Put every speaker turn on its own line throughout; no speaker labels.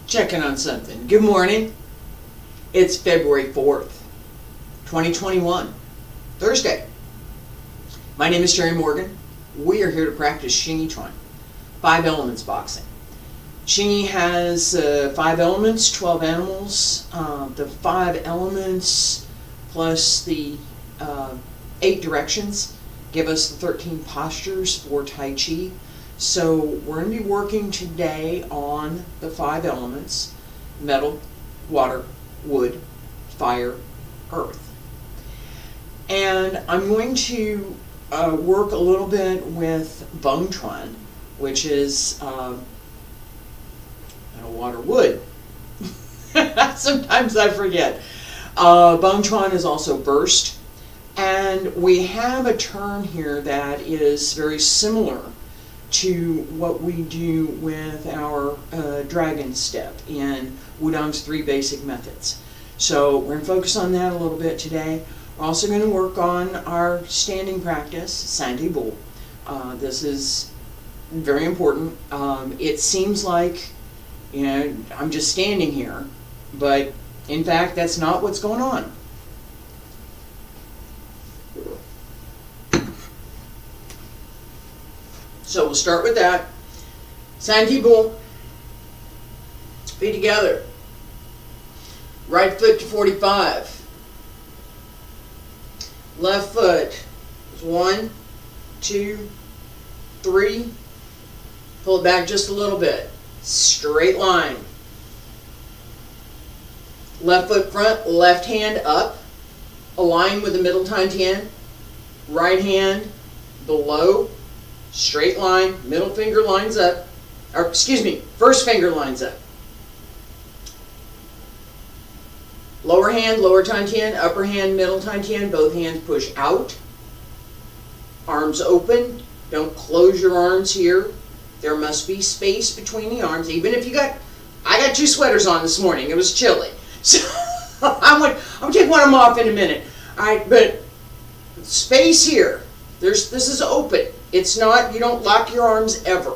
Checking on something. Good morning. It's February 4th, 2021, Thursday. My name is Terry Morgan. We are here to practice Xingyiquan, 5 elements boxing. Xingyi has 5 elements, 12 animals. The 5 elements plus the 8 directions give us the 13 postures for Tai Chi. So we're going to be working today on the 5 elements: metal, water, wood, fire, earth. And I'm going to work a little bit with Bong Chuan, which is water, wood. Sometimes I forget. Bong Chuan is also burst. And we have a term here that is very similar to what we do with our dragon step in Wudang's 3 basic methods. So we're going to focus on that a little bit today. We're also going to work on our standing practice, Santi Bu. This is very important. It seems like, I'm just standing here, but in fact, that's not what's going on. So we'll start with that. Santi Bu. Feet together. Right foot to 45. Left foot is 1, 2, 3. Pull it back just a little bit. Straight line. Left foot front, left hand up. Align with the middle Tantian. Right hand below. Straight line, middle finger lines up, or excuse me, first finger lines up. Lower hand, lower Tantian, upper hand, middle Tantian, both hands push out. Arms open, don't close your arms here. There must be space between the arms, even if I got 2 sweaters on this morning, it was chilly. So I'm going to take one of them off in a minute. Alright, but space here, this is open. It's not, you don't lock your arms ever.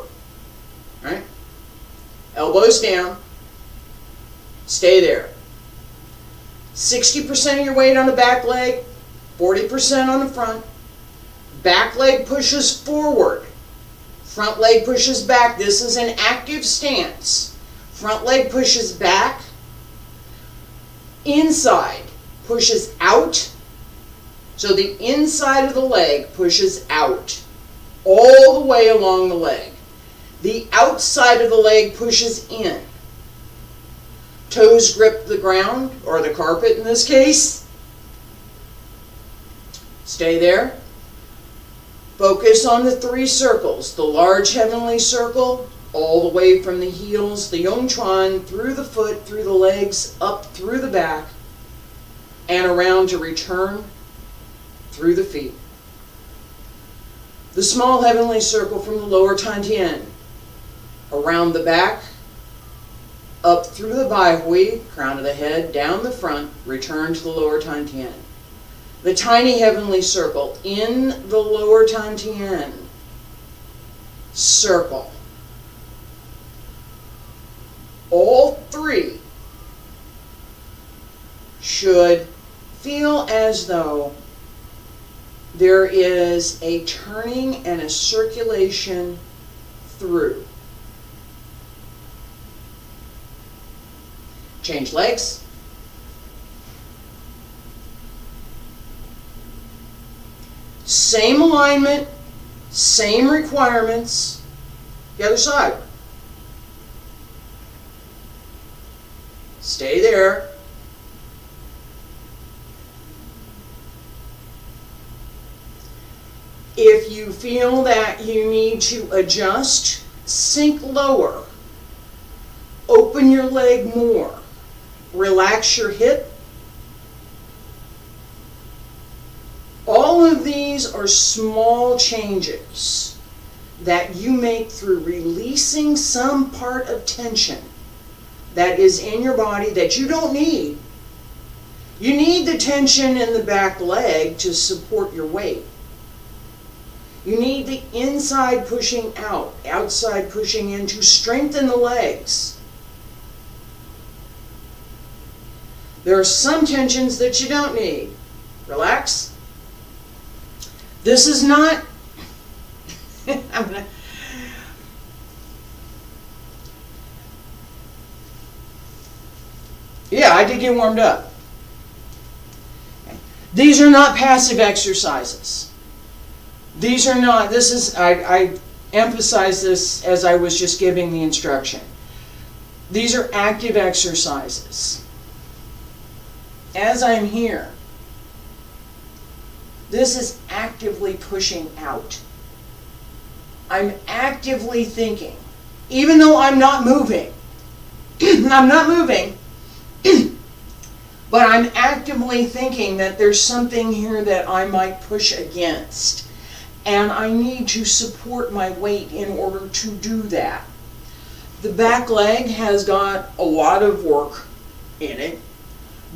Right? Elbows down. Stay there. 60% of your weight on the back leg, 40% on the front. Back leg pushes forward. Front leg pushes back. This is an active stance. Front leg pushes back. Inside pushes out. So the inside of the leg pushes out. All the way along the leg. The outside of the leg pushes in. Toes grip the ground, or the carpet in this case. Stay there. Focus on the 3 circles. The large heavenly circle, all the way from the heels, the Yongchuan, through the foot, through the legs, up through the back, and around to return through the feet. The small heavenly circle from the lower Tantian, around the back, up through the Baihui, crown of the head, down the front, return to the lower Tantian. The tiny heavenly circle in the lower Tantian, circle. All 3 should feel as though there is a turning and a circulation through. Change legs. Same alignment, same requirements. The other side. Stay there. If you feel that you need to adjust, sink lower. Open your leg more. Relax your hip. All of these are small changes that you make through releasing some part of tension that is in your body that you don't need. You need the tension in the back leg to support your weight. You need the inside pushing out, outside pushing in to strengthen the legs. There are some tensions that you don't need. Relax. This is not... Yeah, I did get warmed up. Okay. These are not passive exercises. These are not, this is, I emphasize this as I was just giving the instruction. These are active exercises. As I'm here, this is actively pushing out. I'm actively thinking, even though I'm not moving. I'm not moving, but I'm actively thinking that there's something here that I might push against. And I need to support my weight in order to do that. The back leg has got a lot of work in it.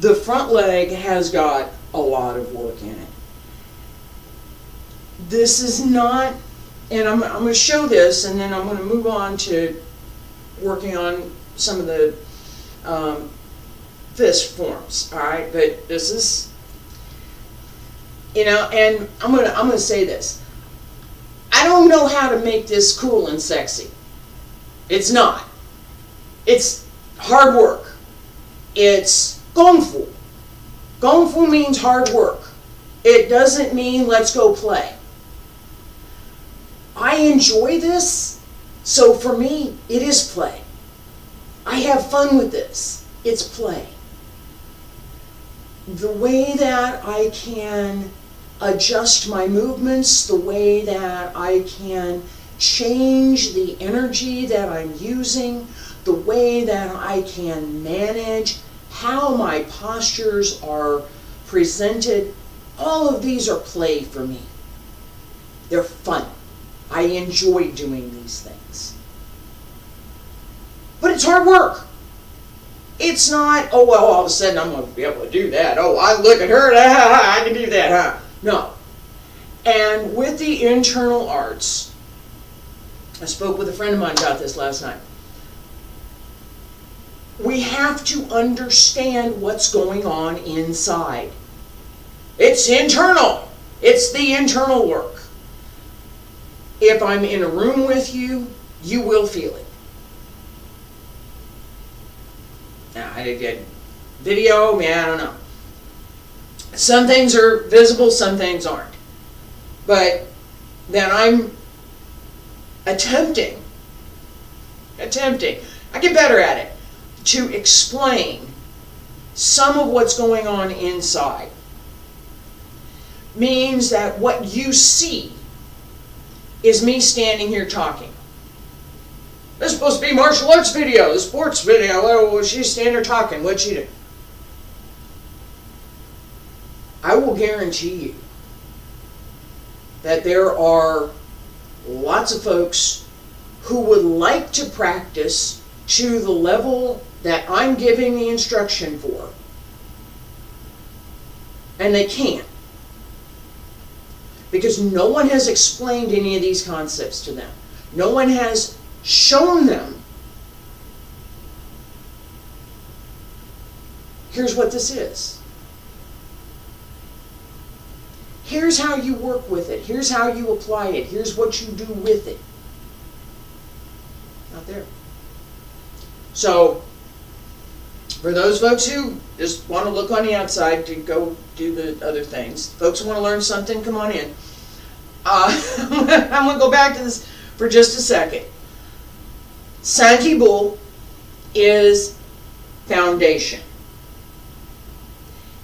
The front leg has got a lot of work in it. This is not, and I'm going to show this, and then I'm going to move on to working on some of the fist forms. All right, but this is, and I'm going to say this. I don't know how to make this cool and sexy. It's not. It's hard work. It's Kung Fu. Kung Fu means hard work. It doesn't mean let's go play. I enjoy this, so for me, it is play. I have fun with this. It's play. The way that I can adjust my movements, the way that I can change the energy that I'm using, the way that I can manage how my postures are presented, all of these are play for me. They're fun. I enjoy doing these things. But it's hard work. It's not, oh, well, all of a sudden I'm going to be able to do that. Oh, I look at her, I can do that, huh? No. And with the internal arts, I spoke with a friend of mine about this last night. We have to understand what's going on inside. It's internal. It's the internal work. If I'm in a room with you, you will feel it. Now, I did get video, man, I don't know. Some things are visible, some things aren't. But then I'm attempting, I get better at it, to explain some of what's going on inside. Means that what you see is me standing here talking. This is supposed to be martial arts video, the sports video. Oh, she's standing there talking. What'd she do? I will guarantee you that there are lots of folks who would like to practice to the level that I'm giving the instruction for, and they can't. Because no one has explained any of these concepts to them. No one has shown them, here's what this is. Here's how you work with it. Here's how you apply it. Here's what you do with it. Not there. So, for those folks who just want to look on the outside to go do the other things, folks who want to learn something, come on in. I'm going to go back to this for just a second. Xingyiquan is foundation.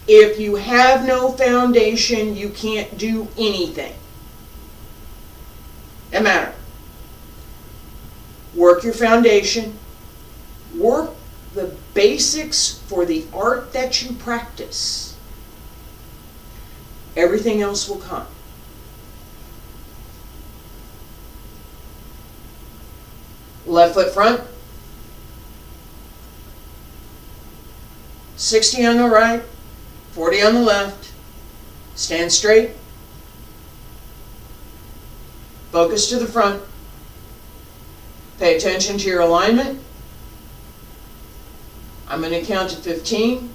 If you have no foundation, you can't do anything. Doesn't matter. Work your foundation. Work the basics for the art that you practice. Everything else will come. Left foot front. 60 on the right. 40 on the left. Stand straight. Focus to the front. Pay attention to your alignment. I'm going to count to 15.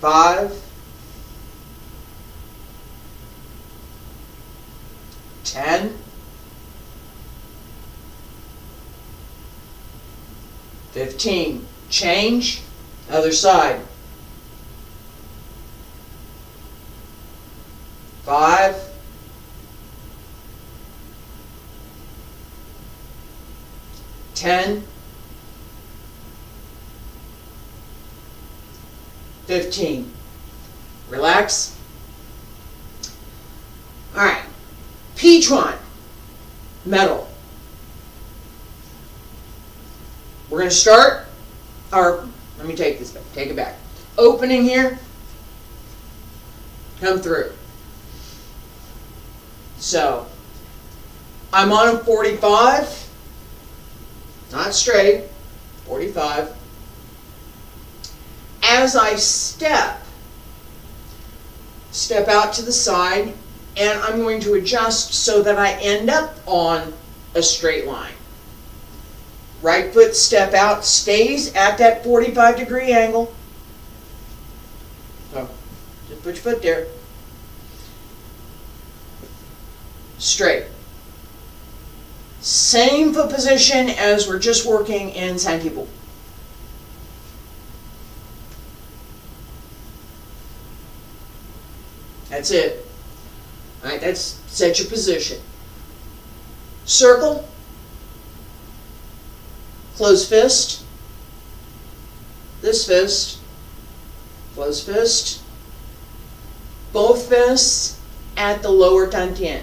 5, 10, 15. Change, other side. 5, 10, 15. Relax. All right. P-tron, metal. We're going to start, or let me take this back, take it back. Opening here, come through. So, I'm on a 45, not straight, 45. As I step out to the side, and I'm going to adjust so that I end up on a straight line. Right foot step out, stays at that 45-degree angle. So, just put your foot there. Straight. Same foot position as we're just working in Xingyiquan. That's it. All right, that's set your position. Circle. Close fist. This fist. Close fist. Both fists at the lower dantian.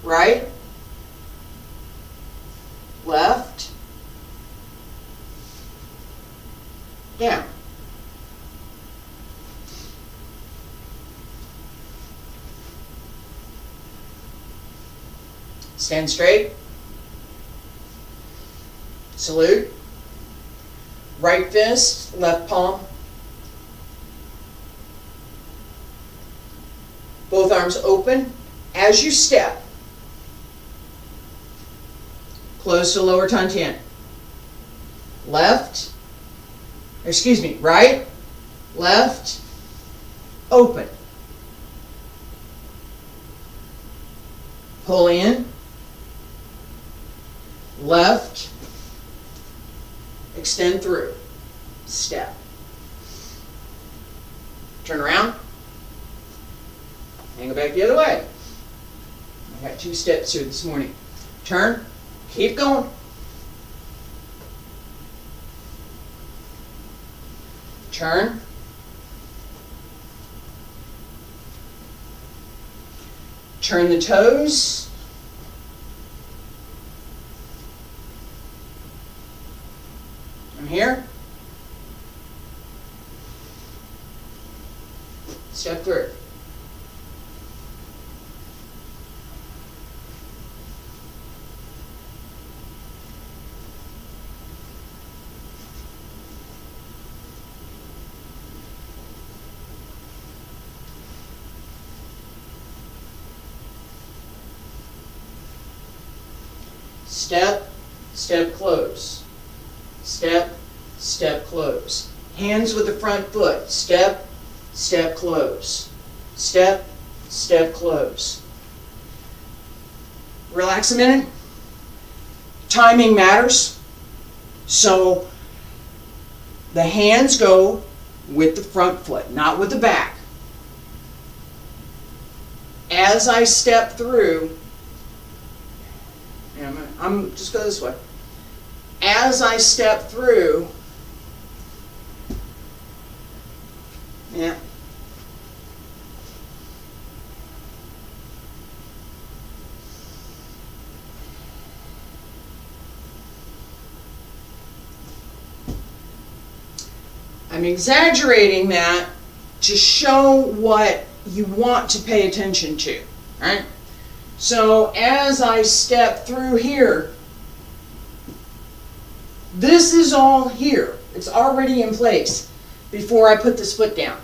Right. Left. Down. Stand straight. Salute. Right fist, left palm. Both arms open. As you step, close to lower dantian. Left. Excuse me, right, left, open. Pull in, left, extend through, step. Turn around, and go back the other way. I got 2 steps here this morning. Turn, keep going. Turn. Turn the toes. I'm here. Step through. Step, step, close. Step, step, close. Hands with the front foot. Step, step, close. Step, step, close. Relax a minute. Timing matters. So the hands go with the front foot, not with the back. As I step through, I'm just go this way. As I step through, yeah. I'm exaggerating that to show what you want to pay attention to, right? So as I step through here, this is all here. It's already in place before I put this foot down.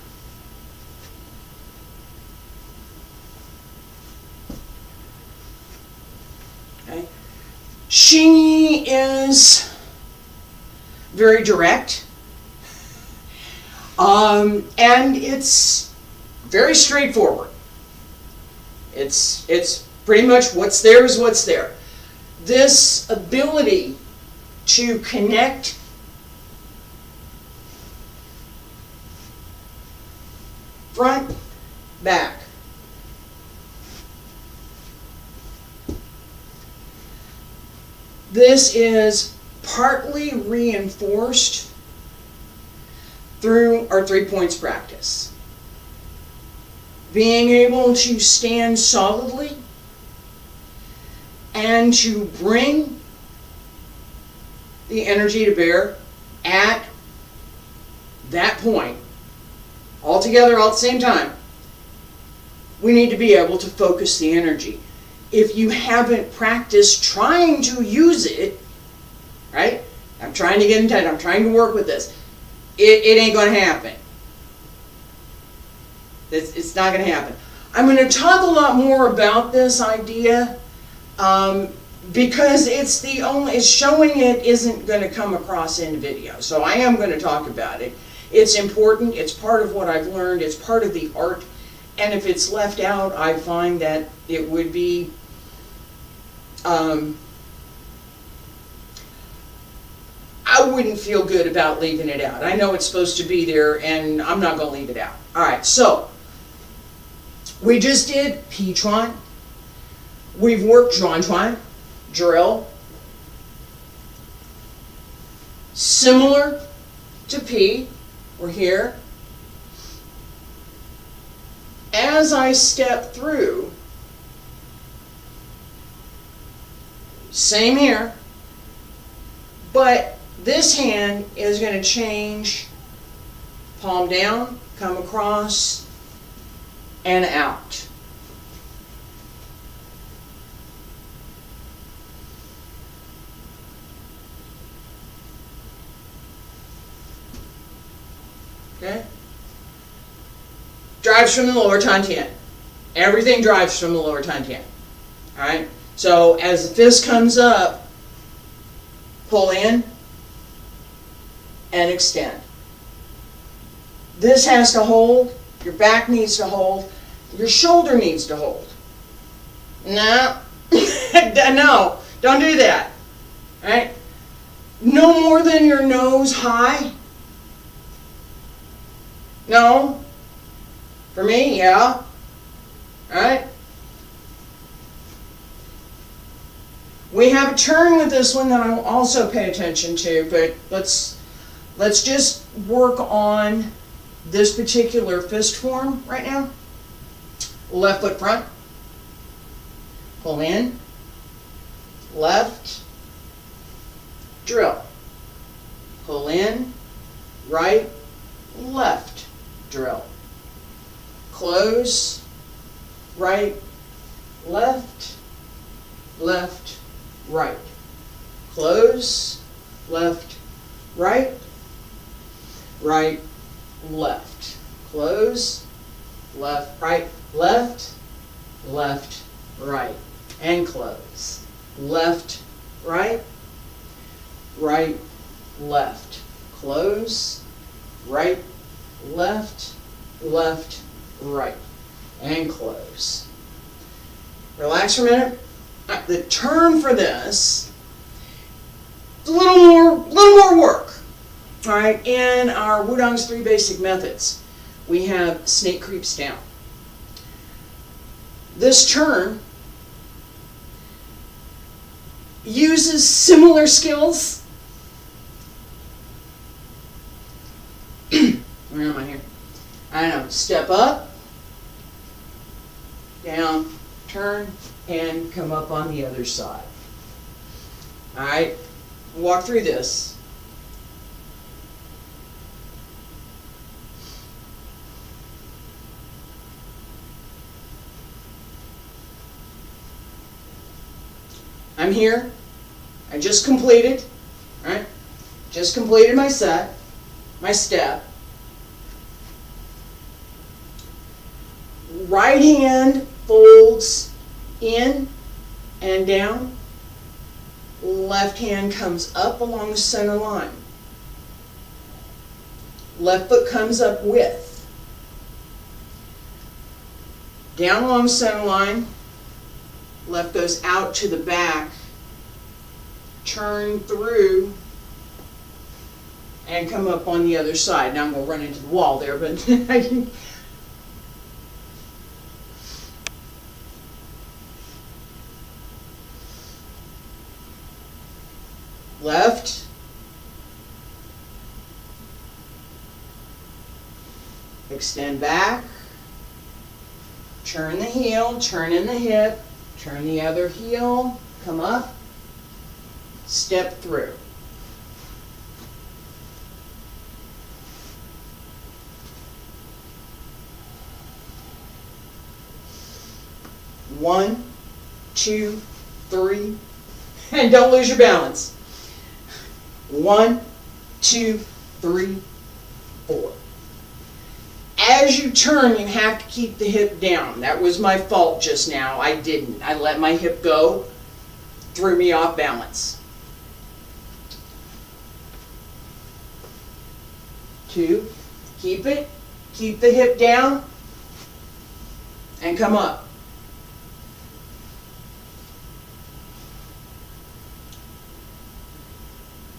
Okay. Xingyi is very direct, and it's very straightforward. It's pretty much what's there is what's there. This ability to connect front, back. This is partly reinforced through our 3 points practice. Being able to stand solidly and to bring the energy to bear at that point, all together, all at the same time. We need to be able to focus the energy. If you haven't practiced trying to use it, right? I'm trying to get in touch, I'm trying to work with this. It ain't going to happen. It's not going to happen. I'm going to talk a lot more about this idea because it's showing it isn't going to come across in video. So I am going to talk about it. It's important. It's part of what I've learned. It's part of the art. And if it's left out, I find that it would be I wouldn't feel good about leaving it out. I know it's supposed to be there, and I'm not going to leave it out. All right, so we just did P-Chuan. We've worked Zhuan-Chuan, drill. Similar to P, we're here. As I step through, same here, but this hand is going to change, palm down, come across, and out. Okay? Drives from the lower Tantian. Everything drives from the lower Tantian. Alright? So as the fist comes up, pull in and extend. This has to hold. Your back needs to hold. Your shoulder needs to hold. No. No. Don't do that. Alright? No more than your nose high. No. For me, yeah. Alright? We have a turn with this one that I'll also pay attention to, but let's just work on this particular fist form right now. Left foot front. Pull in. Left. Drill. Pull in. Right. Left. Drill. Close. Right. Left. Left. Right. Close. Left. Right. Right. Left. Close. Left. Right. Left. Left. Right. And close. Left. Right. Right. Left. Close. Right. Left. Left. Right. And close. Relax for a minute. The turn for this is a little more work. All right, in our Wudang's 3 basic methods, we have snake creeps down. This turn uses similar skills. Where am I here? I know. Step up, down, turn, and come up on the other side. All right, walk through this. I'm here. I just completed, right? Just completed my set, my step. Right hand folds in and down. Left hand comes up along the center line. Left foot comes up with. Down along center line. Left goes out to the back. Turn through and come up on the other side. Now I'm going to run into the wall there, but I can. Left. Extend back. Turn the heel, turn in the hip, turn the other heel, come up, step through. One, two, three, and don't lose your balance. 1, 2, 3, 4. As you turn, you have to keep the hip down. That was my fault just now. I didn't. I let my hip go, threw me off balance. 2, keep it, keep the hip down, and come up.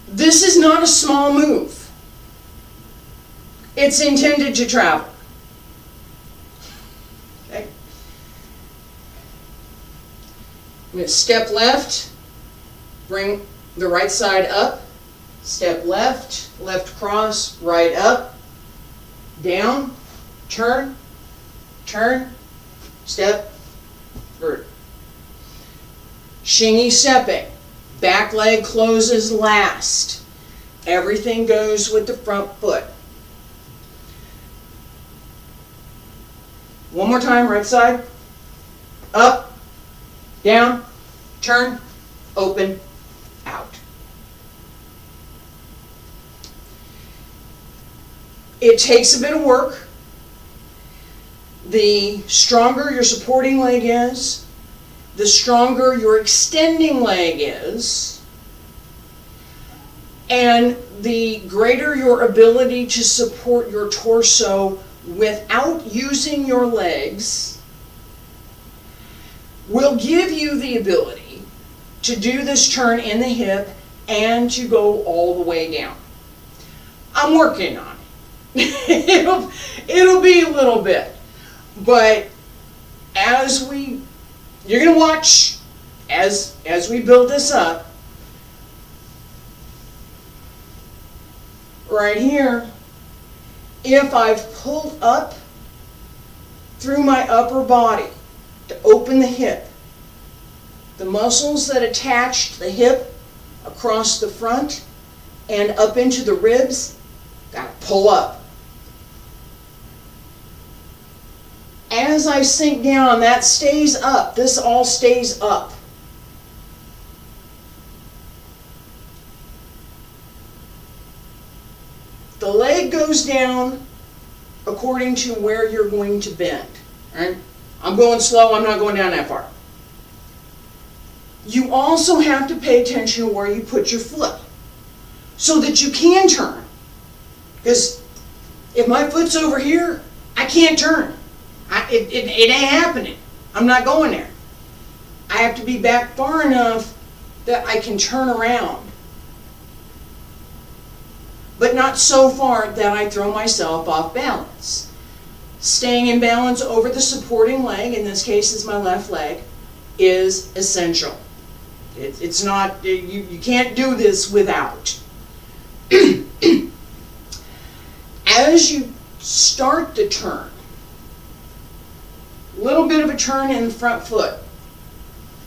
This is not a small move. It's intended to travel. Okay. I'm going to step left, bring the right side up, step left, left cross, right up, down, turn, step, through. Xingyi stepping. Back leg closes last. Everything goes with the front foot. One more time, right side. Up, down, turn, open, out. It takes a bit of work. The stronger your supporting leg is, the stronger your extending leg is, and the greater your ability to support your torso without using your legs will give you the ability to do this turn in the hip and to go all the way down. I'm working on it. It'll be a little bit, but you're going to watch as we build this up. Right here, if I've pulled up through my upper body to open the hip, the muscles that attach the hip across the front and up into the ribs, got to pull up. As I sink down, that stays up. This all stays up. The leg goes down according to where you're going to bend. Right? I'm going slow, I'm not going down that far. You also have to pay attention to where you put your foot so that you can turn. Because if my foot's over here, I can't turn. It ain't happening. I'm not going there. I have to be back far enough that I can turn around, but not so far that I throw myself off balance. Staying in balance over the supporting leg, in this case is my left leg, is essential. It's not, you can't do this without. As you start the turn, a little bit of a turn in the front foot.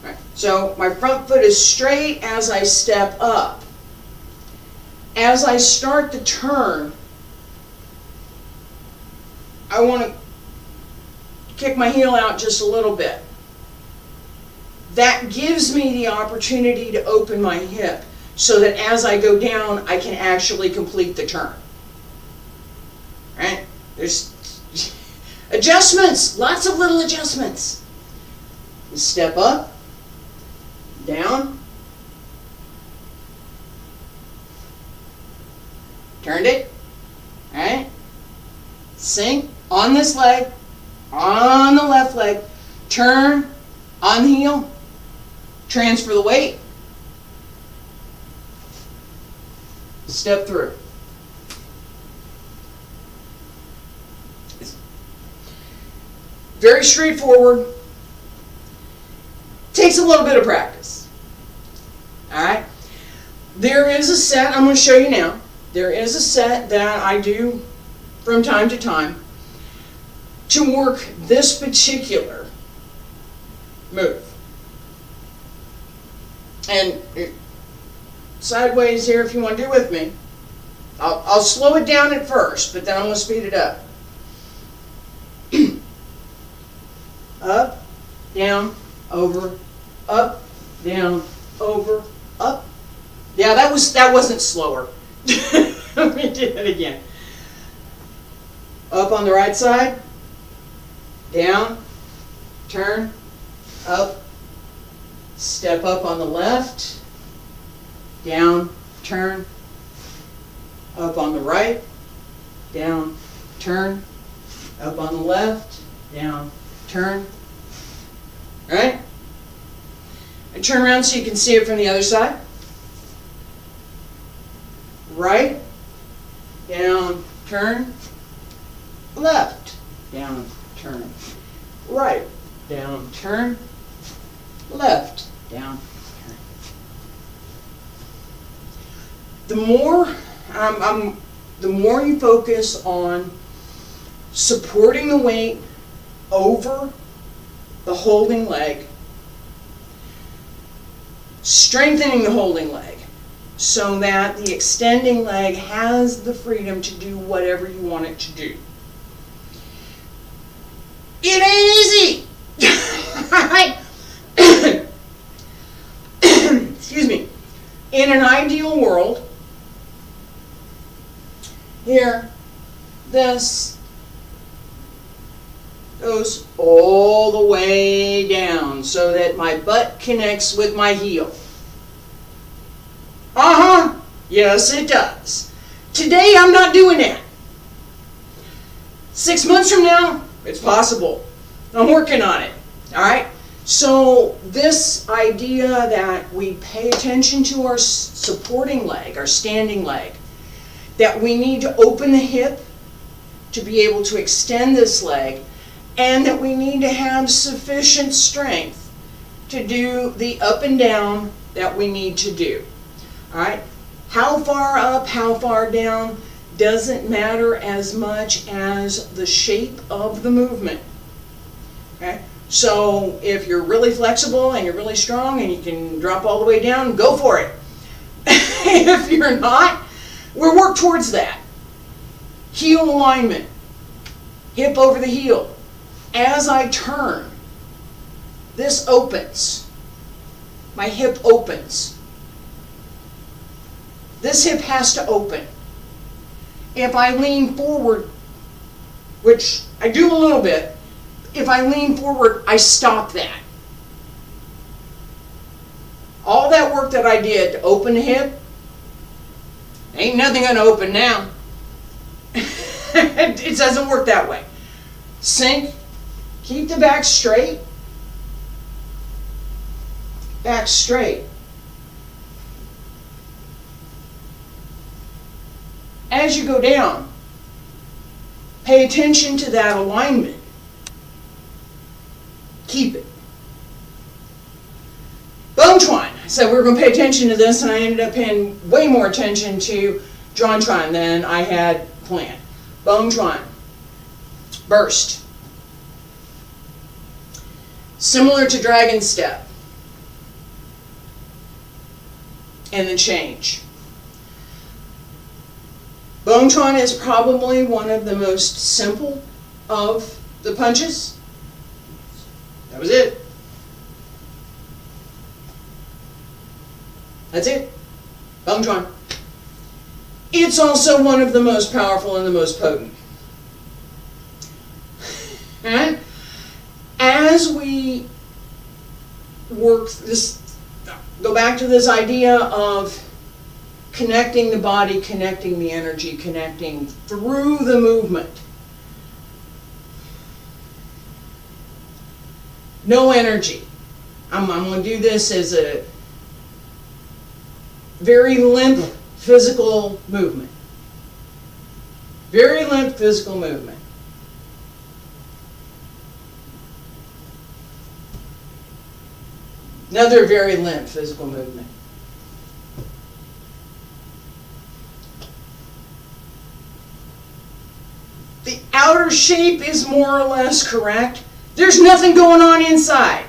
Right. So my front foot is straight as I step up. As I start the turn, I want to kick my heel out just a little bit. That gives me the opportunity to open my hip so that as I go down, I can actually complete the turn. Right? There's adjustments, lots of little adjustments. Step up, down, Turned it. Alright? Sink on this leg, on the left leg, turn on the heel, transfer the weight, step through. It's very straightforward. Takes a little bit of practice. Alright? There is a set, I'm going to show you now. There is a set that I do from time to time to work this particular move. And sideways here if you want to do with me. I'll slow it down at first, but then I'm going to speed it up. Up, down, over, up, down, over, up. Yeah, that wasn't slower. Let me do it again. Up on the right side, down, turn, up, step up on the left, down, turn, up on the right, down, turn, up on the left, down, turn. All right? I turn around so you can see it from the other side. Right, down, turn, left, down, turn, right, down, turn, left, down, turn. The more you focus on supporting the weight over the holding leg, strengthening the holding leg, so that the extending leg has the freedom to do whatever you want it to do. It ain't easy. Excuse me. In an ideal world, here, this goes all the way down so that my butt connects with my heel. Uh-huh. Yes, it does. Today, I'm not doing that. 6 months from now, it's possible. I'm working on it. All right? So this idea that we pay attention to our supporting leg, our standing leg, that we need to open the hip to be able to extend this leg, and that we need to have sufficient strength to do the up and down that we need to do. All right, how far up, how far down doesn't matter as much as the shape of the movement. Okay, so if you're really flexible and you're really strong and you can drop all the way down, go for it. If you're not, we'll work towards that. Heel alignment, hip over the heel. As I turn, this opens. My hip opens. This hip has to open. If I lean forward, which I do a little bit, if I lean forward, I stop that. All that work that I did to open the hip, ain't nothing going to open now. It doesn't work that way. Sink, keep the back straight. Back straight. As you go down, pay attention to that alignment. Keep it. Bone twine. I said we were going to pay attention to this, and I ended up paying way more attention to drawn twine than I had planned. Bone twine. Burst. Similar to dragon step. And then change. Bone twine is probably one of the most simple of the punches. That was it. That's it. Bone twine. It's also one of the most powerful and the most potent. And as we work this, go back to this idea of connecting the body, connecting the energy, connecting through the movement. No energy. I'm going to do this as a very limp physical movement. Very limp physical movement. Another very limp physical movement. The outer shape is more or less correct. There's nothing going on inside.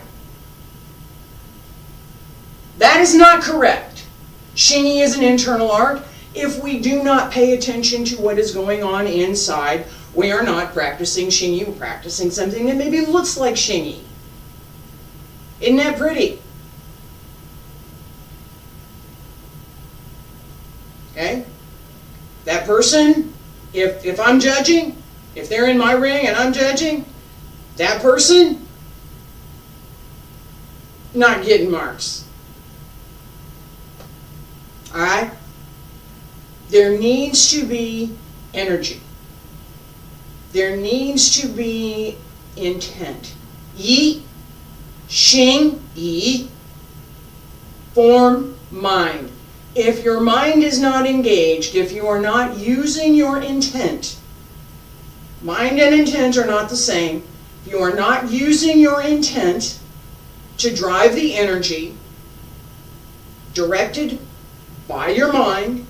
That is not correct. Xingyi is an internal art. If we do not pay attention to what is going on inside, we are not practicing Xingyi. We're practicing something that maybe looks like Xingyi. Isn't that pretty? Okay? That person, if I'm judging, if they're in my ring and I'm judging, that person, not getting marks. Alright? There needs to be energy. There needs to be intent. Yi, Xingyi, form, mind. If your mind is not engaged, if you are not using your intent, mind and intent are not the same. If you are not using your intent to drive the energy directed by your mind,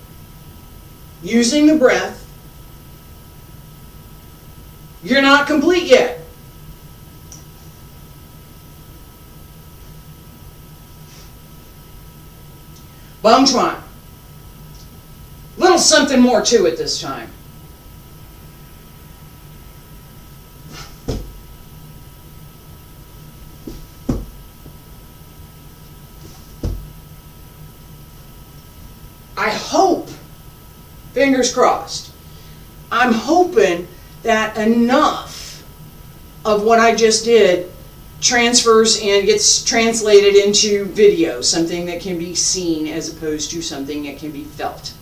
using the breath, you're not complete yet. Bum Chuan. Little something more to it this time. I hope, fingers crossed, I'm hoping that enough of what I just did transfers and gets translated into video, something that can be seen as opposed to something that can be felt.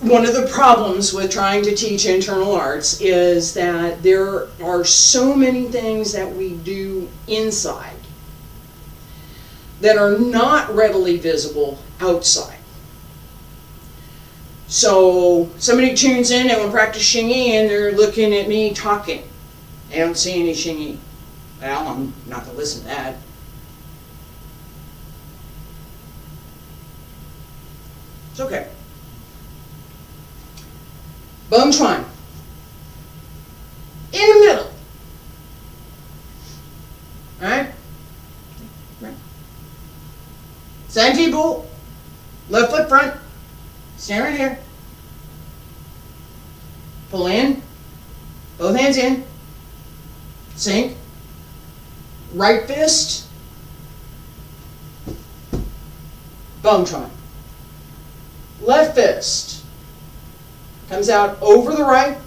One of the problems with trying to teach internal arts is that there are so many things that we do inside that are not readily visible outside. So somebody tunes in, they want to practice Xingyi, and they're looking at me talking. They don't see any Xingyi. Well, I'm not going to listen to that. It's okay. Bum Chuan. In the middle. Alright? Right. Xingyi Bu. Left foot front. Stand right here. Pull in. Both hands in. Sink. Right fist. Bum Chuan. Left fist. Comes out over the right.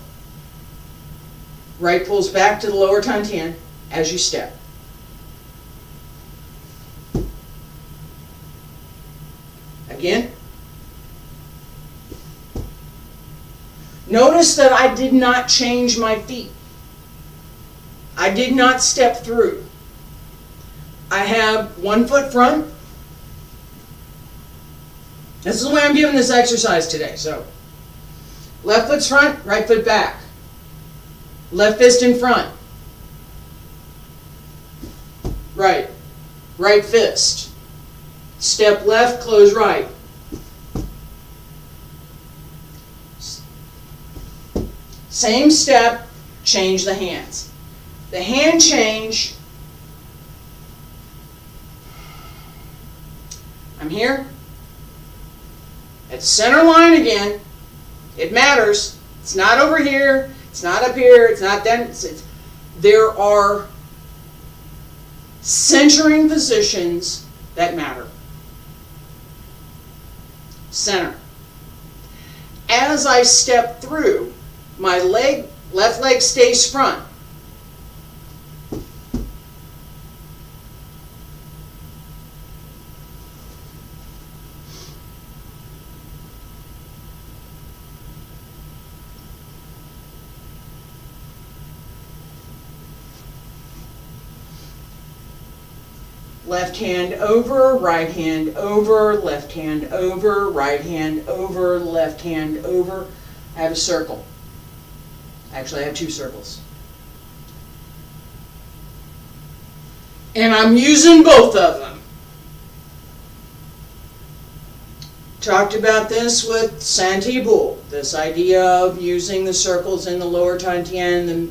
Right pulls back to the lower Tantian as you step. Again. Notice that I did not change my feet. I did not step through. I have one foot front. This is the way I'm giving this exercise today. So, left foot's front, right foot back. Left fist in front. Right. Right fist. Step left, close right. Same step, change the hands. The hand change, I'm here. At center line again. It matters. It's not over here. It's not up here. It's not then. There are centering positions that matter. Center. As I step through, my left leg stays front. Left hand over, right hand over, left hand over, right hand over, left hand over. I have a circle. Actually, I have two circles. And I'm using both of them. Talked about this with Santi Bull, this idea of using the circles in the lower Tantian, the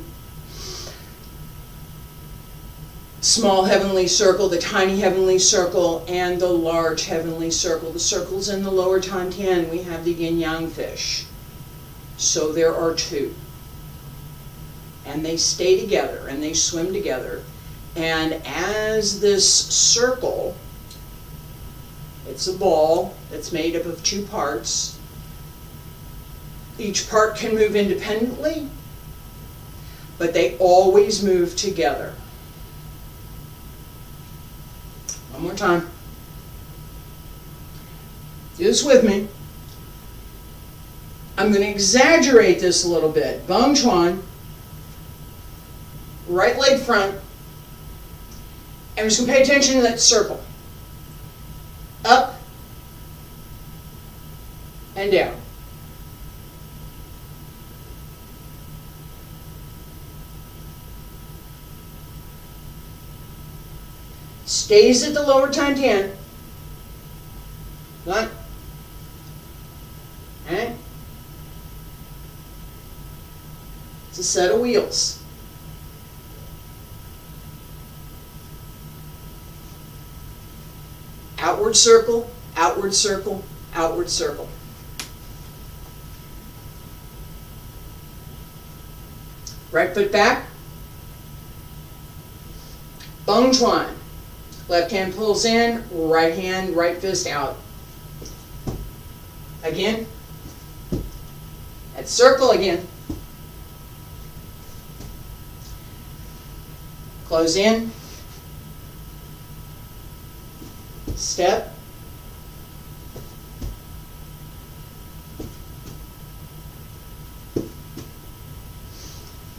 small heavenly circle, the tiny heavenly circle, and the large heavenly circle. The circles in the lower Tantian, we have the Yin Yang Fish. So there are two. And they stay together, and they swim together. And as this circle, it's a ball that's made up of two parts. Each part can move independently, but they always move together. One more time. Do this with me. I'm going to exaggerate this a little bit. Bong Chuan, right leg front, and we're just going to pay attention to that circle. Up and down. Stays at the lower Tantian. One. Okay. It's a set of wheels. Outward circle, outward circle, outward circle. Right foot back. Bong Chuan. Left hand pulls in, right hand, right fist out. Again. That circle again. Close in. Step.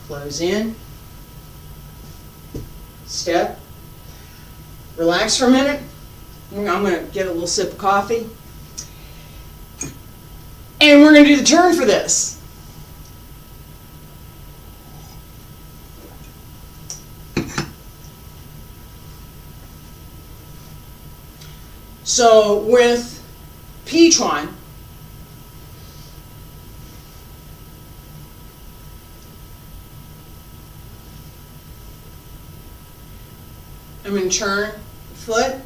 Close in. Step. Relax for a minute. I'm going to get a little sip of coffee. And we're going to do the turn for this. So with P-Chuan, I'm going to turn foot,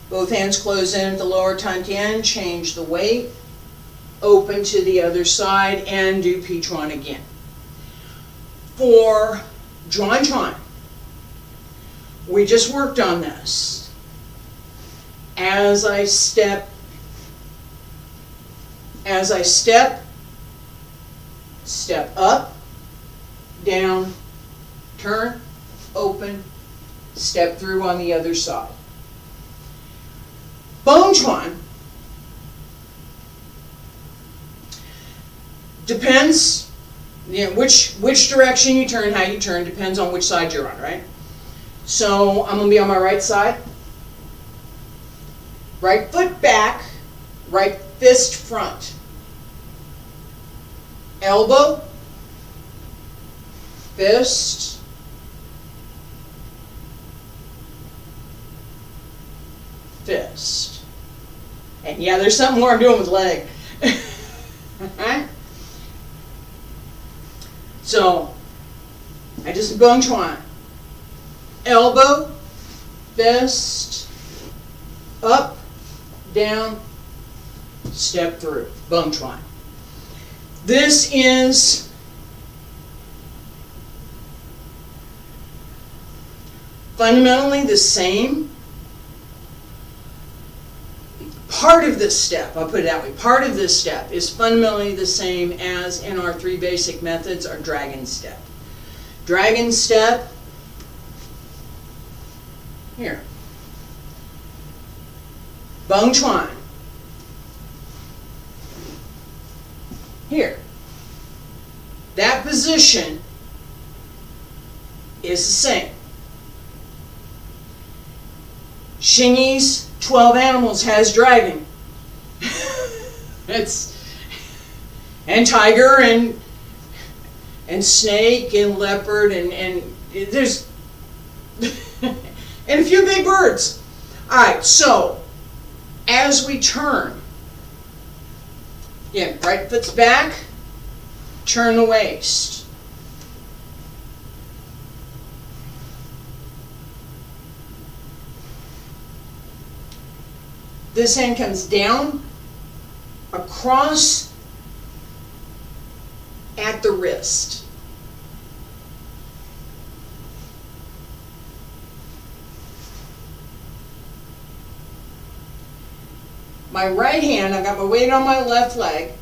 both hands close in at the lower Tantian, change the weight, open to the other side, and do P-Chuan again. For Zhuan Chuan, we just worked on this. As I step, step up, down, turn, open, step through on the other side. Bong Chuan depends, which direction you turn, how you turn, depends on which side you're on, right? So I'm going to be on my right side. Right foot back, right fist front. Elbow, fist, fist. And yeah, there's something more I'm doing with leg. So, I just Bong Chuan. Elbow, fist, up, down, step through. Bong Chuan. This is fundamentally the same. Part of this step, I'll put it that way, part of this step is fundamentally the same as in our three basic methods, our dragon step. Dragon step, here. Bong Chuan, here. That position is the same. Xingyi's 12 Animals has dragon. And tiger and snake and leopard and there's and a few big birds. Alright, so as we turn, yeah, right foot's back, turn the waist. This hand comes down, across at the wrist. My right hand, I've got my weight on my left leg.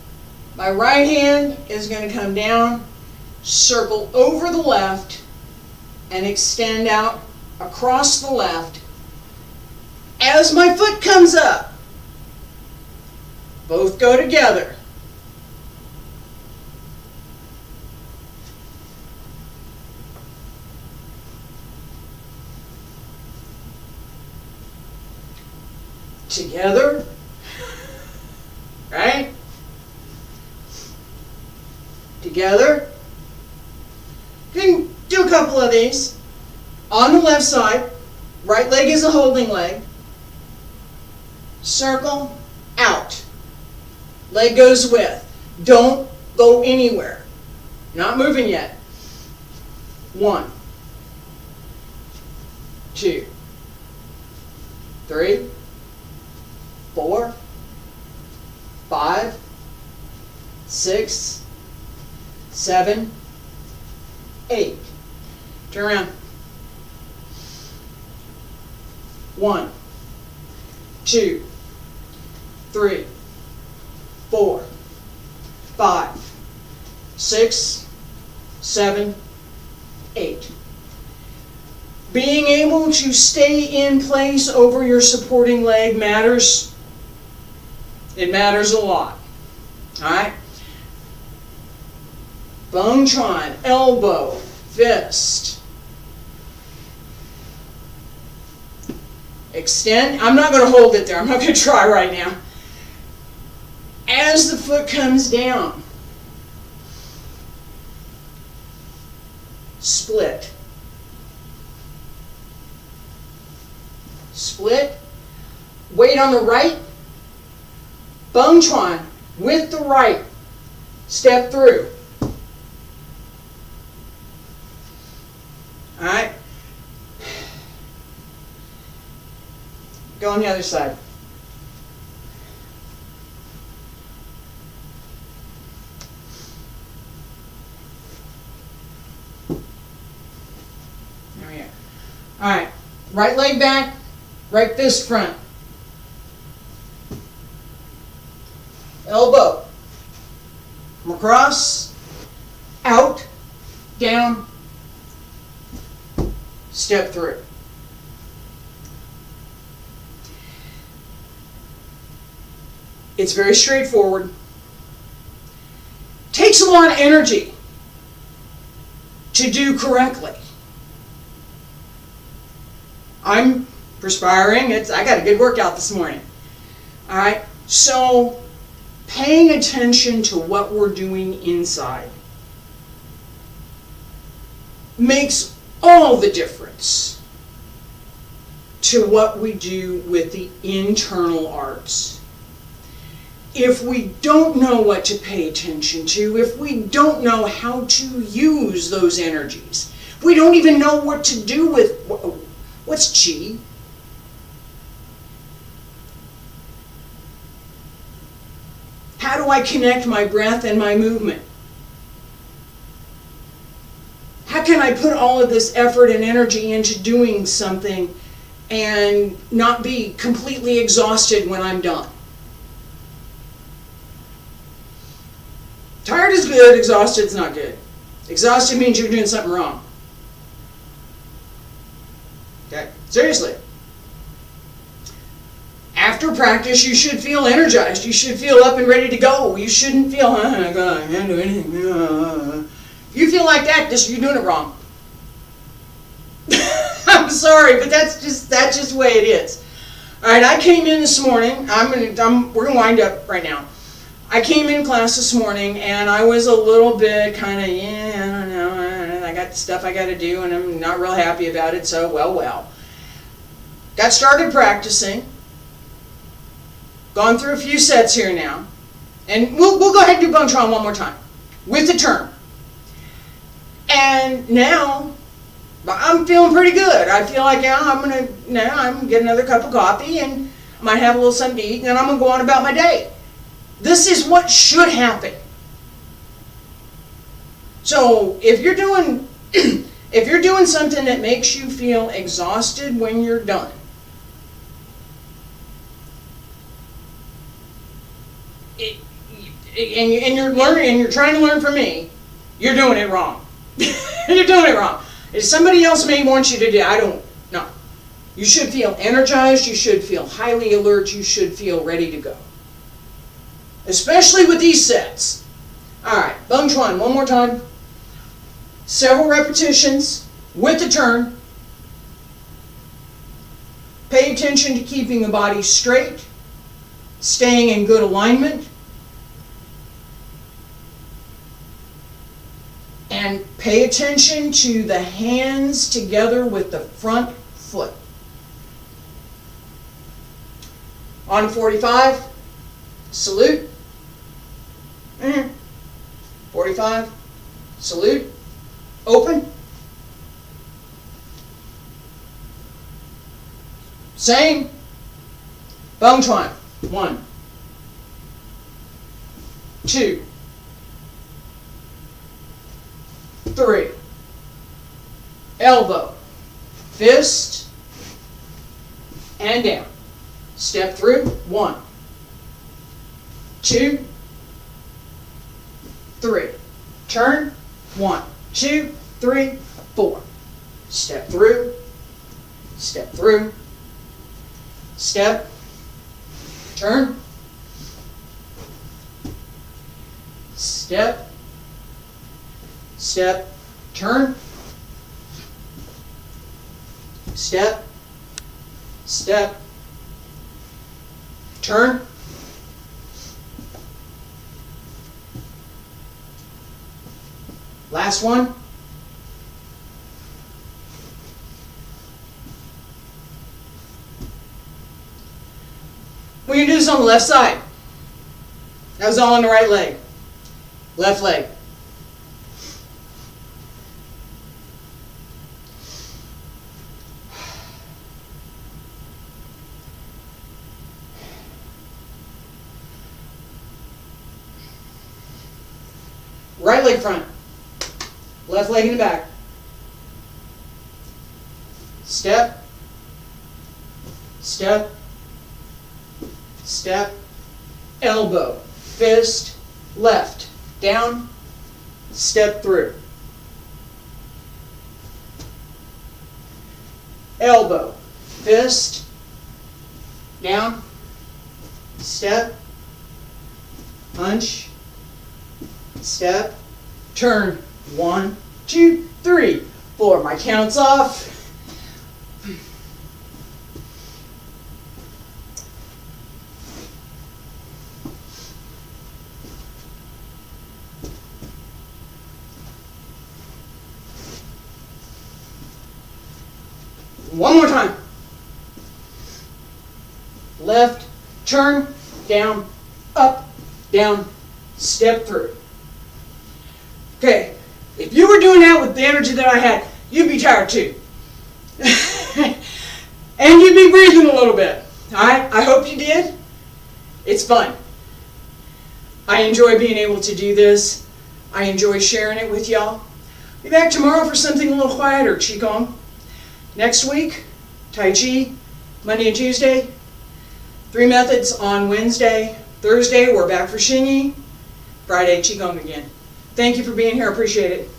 My right hand is going to come down, circle over the left, and extend out across the left. As my foot comes up, both go together. Together, right? Together. You can do a couple of these. On the left side, right leg is a holding leg. Circle, out. Leg goes with. Don't go anywhere. Not moving yet. 1, 2, 3, 4, 5, 6, 7, 8. Turn around. 1, 2, 3, 4, 5, 6, 7, 8. Being able to stay in place over your supporting leg matters. It matters a lot. Alright? Bone trine, elbow, fist. Extend. I'm not going to hold it there. I'm not going to try right now. As the foot comes down, split. Split. Weight on the right. Bone trine with the right. Step through. Alright. Go on the other side. There we go. Alright. Right leg back, right fist front. Elbow. Come across, out, down, step through. It's very straightforward. Takes a lot of energy to do correctly. I'm perspiring. I got a good workout this morning. All right, so paying attention to what we're doing inside makes all the difference to what we do with the internal arts. If we don't know what to pay attention to, if we don't know how to use those energies, if we don't even know what to do with what's qi? How do I connect my breath and my movement? How can I put all of this effort and energy into doing something and not be completely exhausted when I'm done? Tired is good, exhausted is not good. Exhausted means you're doing something wrong. Okay? Seriously. After practice, you should feel energized. You should feel up and ready to go. You shouldn't feel, I can't do anything. If you feel like that, you're doing it wrong. I'm sorry, but that's just the way it is.
All right, I came in this morning. We're gonna wind up right now. I came in class this morning and I was a little bit kind of, I don't know. I got stuff I got to do and I'm not real happy about it. So well. Got started practicing. Gone through a few sets here now, and we'll go ahead and do Bung Chuan one more time with the turn. And now I'm feeling pretty good. I feel like I'm gonna get another cup of coffee and I might have a little something to eat, and then I'm gonna go on about my day. This is what should happen. So if you're doing something that makes you feel exhausted when you're done, and you're learning and you're trying to learn from me, you're doing it wrong. You're doing it wrong. If somebody else may want you to do, I don't know. You should feel energized. You should feel highly alert. You should feel ready to go. Especially with these sets. All right, Bung Chuan one more time. Several repetitions with the turn. Pay attention to keeping the body straight, staying in good alignment, and pay attention to the hands together with the front foot. On 45, salute. 45, salute, open. Same. Bung Chuan. 1, 2, 3. Elbow, fist, and down. Step through. 1, 2, 3. Turn. 1, 2, 3, 4. Step through. Step through. Step. Turn. Step. Step. Turn. Step. Step. Turn. Last one. We're going to do this on the left side. That was all on the right leg. Left leg. Right leg front. Left leg in the back. Step. Step. Step. Elbow. Fist. Left. Down. Step through. Elbow. Fist. Down. Step. Punch. Step. Turn. 1, 2, 3, 4. My count's off. One more time. Left, turn, down, up, down, step through. Okay. If you were doing that with the energy that I had, you'd be tired too. And you'd be breathing a little bit. Alright? I hope you did. It's fun. I enjoy being able to do this. I enjoy sharing it with y'all. Be back tomorrow for something a little quieter, Qigong. Next week, Tai Chi, Monday and Tuesday. 3 methods on Wednesday. Thursday, we're back for Xingyi. Friday, Qigong again. Thank you for being here. I appreciate it.